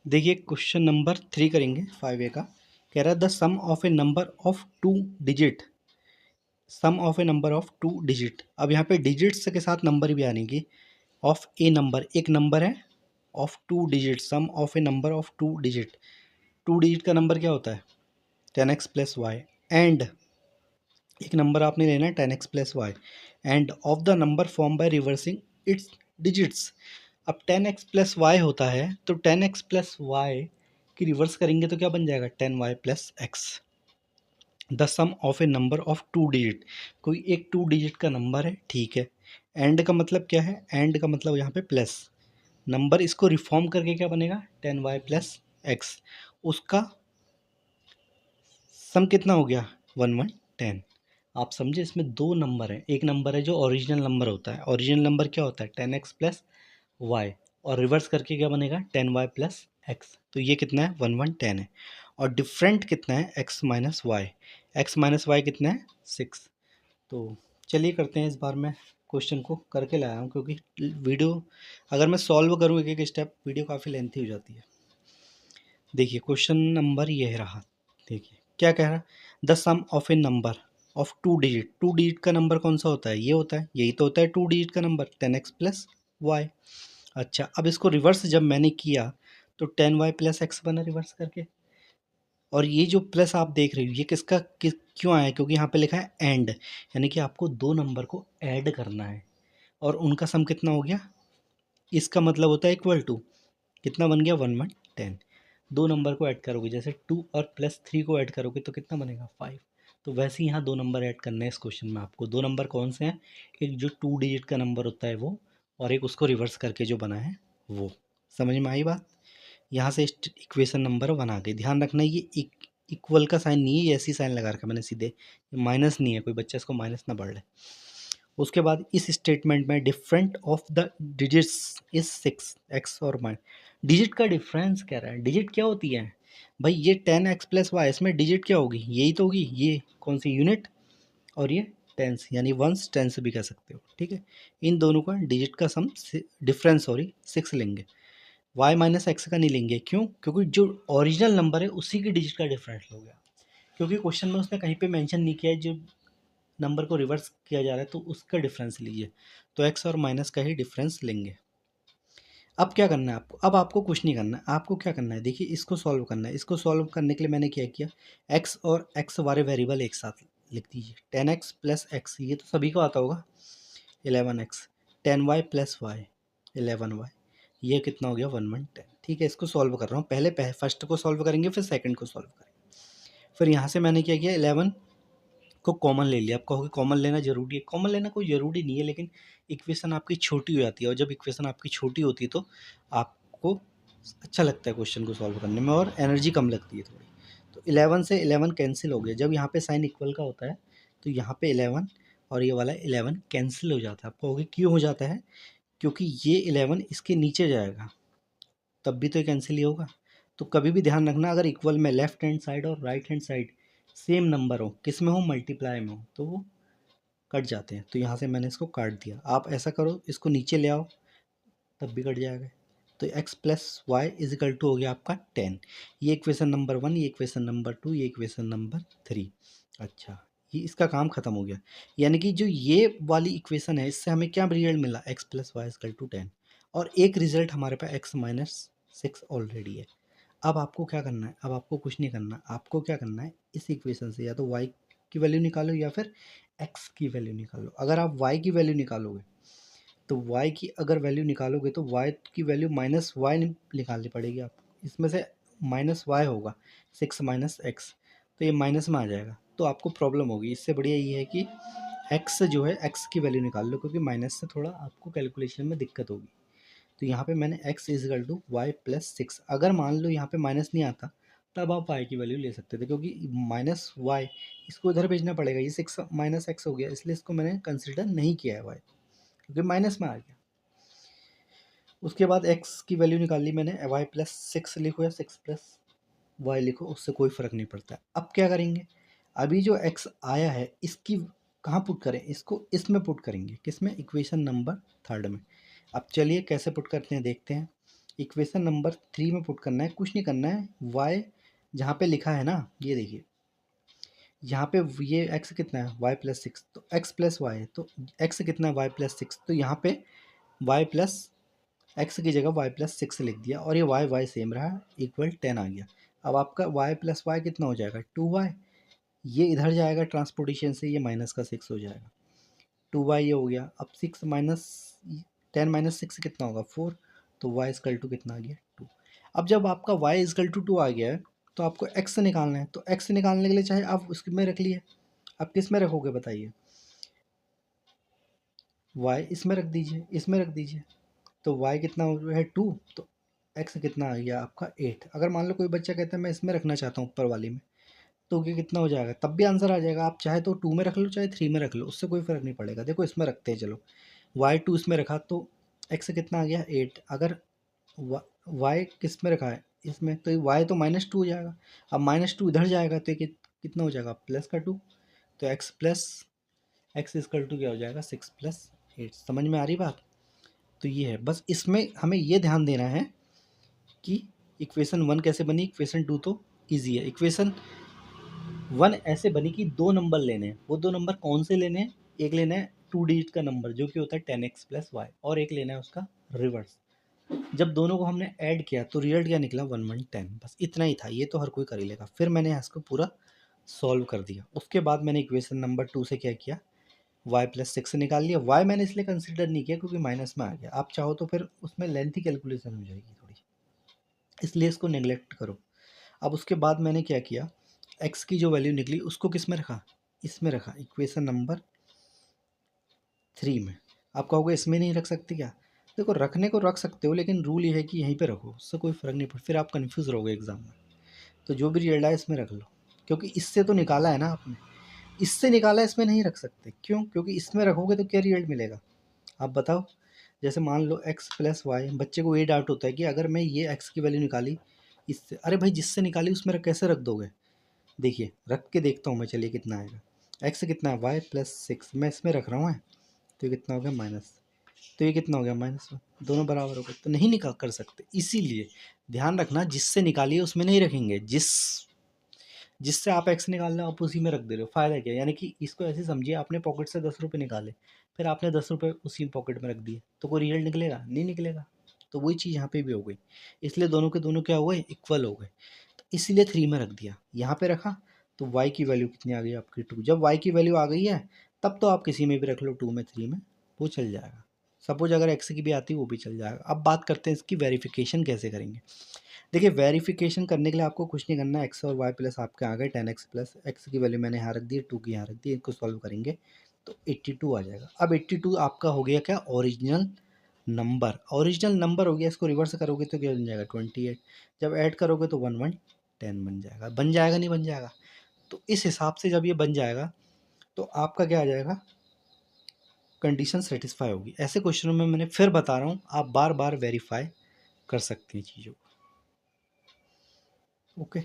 देखिए question number 3 करेंगे 5A का। कह रहा है the sum of a number of two digit, sum of a number of two digit. अब यहाँ पे डिजिट्स के साथ नंबर भी आनेंगे। ऑफ ए नंबर, एक नंबर है, of two digit, sum of a number of two digit. Two digit का नंबर क्या होता है? 10x plus y. एंड एक नंबर आपने लेना है 10x plus y and of the number form by reversing it's digits. अब 10x प्लस वाई होता है तो 10x प्लस वाई की रिवर्स करेंगे तो क्या बन जाएगा? 10y plus x. The sum of a number of two digit, कोई एक टू डिजिट का नंबर है, ठीक है। एंड का मतलब क्या है? एंड का मतलब यहाँ पे प्लस नंबर, इसको रिफॉर्म करके क्या बनेगा? 10y plus x. उसका सम कितना हो गया? 1110। आप समझे, इसमें दो नंबर हैं। एक नंबर है जो ओरिजिनल नंबर होता है, ओरिजिनल नंबर क्या होता है? 10x प्लस वाई, और रिवर्स करके क्या बनेगा? 10y plus x. तो ये कितना है? 1110 है। और डिफरेंट कितना है? x minus y. X minus y कितना है? 6। तो चलिए करते हैं। इस बार मैं क्वेश्चन को करके लाया हूँ क्योंकि वीडियो अगर मैं सॉल्व करूँ एक एक स्टेप, वीडियो काफ़ी लेंथी हो जाती है। देखिए क्वेश्चन नंबर ये रहा। देखिए क्या कह रहा? The sum of a number of two digit. Two digit का नंबर कौन सा होता है? ये होता है, यही तो होता है टू डिजिट का नंबर, 10x प्लस वाई। अच्छा, अब इसको रिवर्स जब मैंने किया तो 10y प्लस एक्स बना रिवर्स करके। और ये जो प्लस आप देख रहे हो ये क्यों आया? क्योंकि यहाँ पे लिखा है एंड, यानी कि आपको दो नंबर को ऐड करना है और उनका सम कितना हो गया? इसका मतलब होता है इक्वल टू, कितना बन गया? 1110। दो नंबर को ऐड करोगे, जैसे 2 और प्लस 3 को ऐड करोगे तो कितना बनेगा? 5। तो वैसे ही यहाँ दो नंबर ऐड करने हैं इस क्वेश्चन में आपको। दो नंबर कौन से हैं? एक जो टू डिजिट का नंबर होता है वो, और एक उसको रिवर्स करके जो बना है वो। समझ में आई बात? यहाँ से इक्वेशन नंबर 1 आ गई। ध्यान रखना ये इक्वल का साइन नहीं है, ये ऐसी साइन लगा रखा मैंने सीधे, माइनस नहीं है, कोई बच्चा इसको माइनस ना पढ़ ले। उसके बाद इस स्टेटमेंट में different of the digits is 6 x और माइन। डिजिट का डिफरेंस कह रहा है। डिजिट क्या होती है भाई? ये 10x प्लस वाई, इसमें डिजिट क्या होगी? यही तो होगी। ये कौन सी? यूनिट। और ये टेंस, यानी वंस टेंस भी कह सकते हो, ठीक है। इन दोनों का डिजिट का सम डिफरेंस, सॉरी 6 लेंगे। वाई माइनस एक्स का नहीं लेंगे, क्यों? क्योंकि जो ओरिजिनल नंबर है उसी की डिजिट का डिफरेंस हो गया। क्योंकि क्वेश्चन में उसने कहीं पे मेंशन नहीं किया है जो नंबर को रिवर्स किया जा रहा है तो उसका डिफरेंस लीजिए। तो एक्स और माइनस का ही डिफरेंस लेंगे। अब क्या करना है आपको? अब आपको कुछ नहीं करना है। आपको क्या करना है? देखिए इसको सॉल्व करना है। इसको सॉल्व करने के लिए मैंने क्या किया, एक्स और एक्स वाले वेरिएबल एक साथ लिख दीजिए। 10x प्लस एक्स, ये तो सभी को आता होगा। 11x, 10y plus Y, 11y। ये कितना हो गया? 1110। ठीक है, इसको सॉल्व कर रहा हूँ। पहले फर्स्ट को सॉल्व करेंगे, फिर सेकंड को सॉल्व करेंगे। फिर यहाँ से मैंने क्या किया, 11 को कॉमन ले लिया। आप कहोगे कॉमन लेना ज़रूरी है? कॉमन लेना कोई ज़रूरी नहीं है, लेकिन इक्वेशन आपकी छोटी हो जाती है, और जब इक्वेशन आपकी छोटी होती है तो आपको अच्छा लगता है क्वेश्चन को सॉल्व करने में, और एनर्जी कम लगती है थोड़ी। तो 11 से 11 कैंसिल हो गया। जब यहाँ पे साइन इक्वल का होता है तो यहाँ पे 11 और ये वाला 11 कैंसिल हो जाता है। आप कहोगे क्यों हो जाता है? क्योंकि ये 11 इसके नीचे जाएगा, तब भी तो ये कैंसिल ही होगा। तो कभी भी ध्यान रखना, अगर इक्वल में लेफ्ट हैंड साइड और right hand side same number हो, किस में हो? मल्टीप्लाई में हो, तो वो कट जाते हैं। तो यहाँ से मैंने इसको काट दिया। आप ऐसा करो, इसको नीचे ले आओ, तब भी कट जाएगा। तो x plus y is equal to हो गया आपका 10। ये इक्वेशन नंबर 1, ये इक्वेशन नंबर 2, ये इक्वेशन नंबर 3। अच्छा, ये इसका काम खत्म हो गया। यानी कि जो ये वाली इक्वेशन है इससे हमें क्या रिजल्ट मिला? x plus y is equal to 10। और एक रिजल्ट हमारे पास x माइनस 6 ऑलरेडी है। अब आपको क्या करना है? अब आपको कुछ नहीं करना। आपको क्या करना है, इस इक्वेशन से या तो y की वैल्यू निकालो या फिर x की वैल्यू निकालो। अगर आप y की वैल्यू निकालोगे तो y की अगर वैल्यू निकालोगे तो y की वैल्यू माइनस वाई निकालनी पड़ेगी आपको। इसमें से माइनस वाई होगा, 6 माइनस एक्स, तो ये माइनस में आ जाएगा, तो आपको प्रॉब्लम होगी। इससे बढ़िया ये है कि x जो है x की वैल्यू निकाल लो, क्योंकि माइनस से थोड़ा आपको कैलकुलेशन में दिक्कत होगी। तो यहाँ पे मैंने x is equal to y plus 6। अगर मान लो यहाँ पे माइनस नहीं आता तब आप y की वैल्यू ले सकते थे, क्योंकि माइनस वाई इसको इधर भेजना पड़ेगा। ये 6 माइनस एक्स हो गया, इसलिए इसको मैंने कंसिडर नहीं किया है y, क्योंकि माइनस में आ गया। उसके बाद x की वैल्यू निकाल ली मैंने, y प्लस 6 लिखो या 6 प्लस वाई लिखो, उससे कोई फ़र्क नहीं पड़ता। अब क्या करेंगे, अभी जो x आया है इसकी कहाँ पुट करें? इसको इसमें पुट करेंगे। किस में? इक्वेशन नंबर 3 में। अब चलिए कैसे पुट करते हैं देखते हैं। इक्वेशन नंबर 3 में पुट करना है, कुछ नहीं करना है। y जहाँ पे लिखा है ना, ये देखिए यहाँ पे ये x कितना है y प्लस सिक्स, तो x प्लस वाई है, तो x कितना है y प्लस सिक्स, तो यहाँ पे y प्लस x की जगह y प्लस सिक्स लिख दिया और ये y सेम रहा, इक्वल 10 आ गया। अब आपका y प्लस वाई कितना हो जाएगा 2y, ये इधर जाएगा ट्रांसपोर्टेशन से, ये माइनस का 6 हो जाएगा, 2y ये हो गया। अब 6 माइनस 10 माइनस 6 कितना होगा 4, तो y इजकल टू कितना आ गया 2। अब जब आपका y इजकल टू 2 आ गया है तो आपको x निकालना है, तो x निकालने के लिए चाहे आप उसमें रख लिए, आप किस में रखोगे बताइए, y इसमें रख दीजिए, इसमें रख दीजिए, तो y कितना है 2, तो x कितना आ गया आपका 8। अगर मान लो कोई बच्चा कहता है मैं इसमें रखना चाहता हूँ ऊपर वाली में, तो ये कितना हो जाएगा, तब भी आंसर आ जाएगा। आप चाहे तो 2 में रख लो चाहे 3 में रख लो, उससे कोई फ़र्क नहीं पड़ेगा। देखो इसमें रखते हैं, चलो y2 इसमें रखा तो x कितना आ गया 8। अगर y किस में रखा है इसमें, तो y तो -2 हो जाएगा। अब -2 इधर जाएगा तो ये कितना हो जाएगा प्लस का 2, तो x प्लस x इजकल टू क्या हो जाएगा 6 प्लस 8। समझ में आ रही बात? तो ये है, बस इसमें हमें ये ध्यान देना है कि इक्वेशन 1 कैसे बनी, इक्वेशन 2 तो ईजी है, इक्वेशन 1 ऐसे बनी कि 2 नंबर लेने हैं। वो 2 नंबर कौन से लेने हैं, एक लेना है 2 डिजिट का नंबर जो कि होता है 10x प्लस वाई, और एक लेना है उसका रिवर्स। जब दोनों को हमने ऐड किया तो रिजल्ट क्या निकला 1 1 10, बस इतना ही था, ये तो हर कोई कर ही लेगा। फिर मैंने इसको पूरा सॉल्व कर दिया। उसके बाद मैंने इक्वेशन नंबर 2 से क्या किया, y प्लस 6 निकाल लिया। y मैंने इसलिए कंसिडर नहीं किया क्योंकि माइनस में आ गया, आप चाहो तो फिर उसमें लेंथी कैलकुलेशन हो जाएगी थोड़ी, इसलिए इसको नेग्लेक्ट करो। अब उसके बाद मैंने क्या किया, x की जो वैल्यू निकली उसको किस में रखा, इसमें रखा, इक्वेशन नंबर 3 में। आप कहोगे इसमें नहीं रख सकते क्या, देखो रखने को रख सकते हो, लेकिन रूल ये है कि यहीं पे रखो, उससे कोई फ़र्क नहीं पड़ता, फिर आप कन्फ्यूज़ रहोगे एग्ज़ाम में। तो जो भी रिजल्ट आए इसमें रख लो, क्योंकि इससे तो निकाला है ना आपने, इससे निकाला है, इसमें नहीं रख सकते। क्यों? क्योंकि इसमें रखोगे तो क्या रिजल्ट मिलेगा, आप बताओ। जैसे मान लो x प्लस वाई, बच्चे को ये डाउट होता है कि अगर मैं ये x की वैल्यू निकाली इससे, अरे भाई जिससे निकाली उसमें कैसे रख दोगे, देखिए रख के देखता हूँ मैं, चलिए कितना आएगा। x कितना है y प्लस 6, मैं इसमें रख रहा हूँ तो ये कितना हो गया माइनस, तो ये कितना हो गया -1, दोनों बराबर हो गए, तो नहीं निकाल कर सकते। इसीलिए ध्यान रखना, जिससे निकालिए उसमें नहीं रखेंगे, जिससे आप x निकाल रहे हो आप उसी में रख दे रहे हो, फ़ायदा क्या है। यानी कि इसको ऐसे समझिए, आपने पॉकेट से 10 रुपये निकाले, फिर आपने 10 रुपये उसी पॉकेट में रख दिए, तो कोई रिजल्ट निकलेगा नहीं निकलेगा। तो वही चीज़ यहाँ पे भी हो गई, इसलिए दोनों के दोनों क्या हुए, इक्वल हो गए। तो इसीलिए 3 में रख दिया, यहाँ पे रखा तो y की वैल्यू कितनी आ गई आपकी 2। जब y की वैल्यू आ गई है तब तो आप किसी में भी रख लो, 2 में 3 में, वो चल जाएगा। सपोज अगर x की भी आती वो भी चल जाएगा। अब बात करते हैं इसकी वेरिफिकेशन कैसे करेंगे। देखिए वेरिफिकेशन करने के लिए आपको कुछ नहीं करना, x और y प्लस आपके आ गए 10x प्लस x की वैल्यू मैंने यहाँ रख दी, 2 की यहाँ रख दी, इनको सॉल्व करेंगे तो 82 आ जाएगा। अब 82 आपका हो गया क्या, ओरिजिनल नंबर। ओरिजिनल नंबर हो गया, इसको रिवर्स करोगे तो क्या बन जाएगा 28, जब ऐड करोगे तो 1 1 10 बन जाएगा। बन जाएगा नहीं बन जाएगा, तो इस हिसाब से जब ये बन जाएगा तो आपका क्या आ जाएगा, कंडीशन सेटिस्फाई होगी। ऐसे क्वेश्चनों में मैंने फिर बता रहा हूँ, आप बार बार वेरीफाई कर सकते हैं चीज़ों को। ओके।